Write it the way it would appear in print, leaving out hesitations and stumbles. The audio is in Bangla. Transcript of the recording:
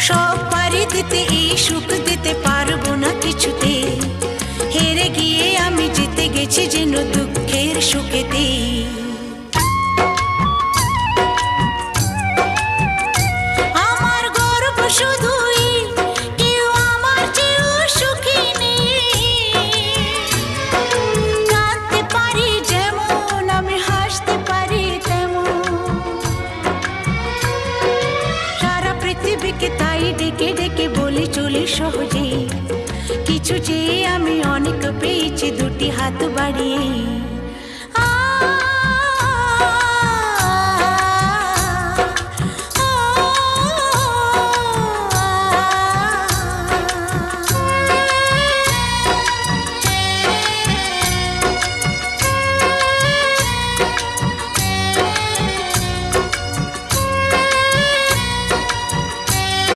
সব পারি দিতে এই সুখ দিতে পারবো না কিছুতে, হেরে গিয়ে আমি জিতে গেছি যেন দুঃখের সুখেতে। আমার গর্ব শুধুই কেউ আমার চেয়েও সুখী নেই, কাঁদতে পারি যেমন আমি হাসতে পারি তেমন, সারা পৃথিবীকে তাই ডেকে ডেকে বলি চলি সহজে, কিছু চেয়ে আমি অনেক পেয়েছি দুটি হাত বাড়িয়ে।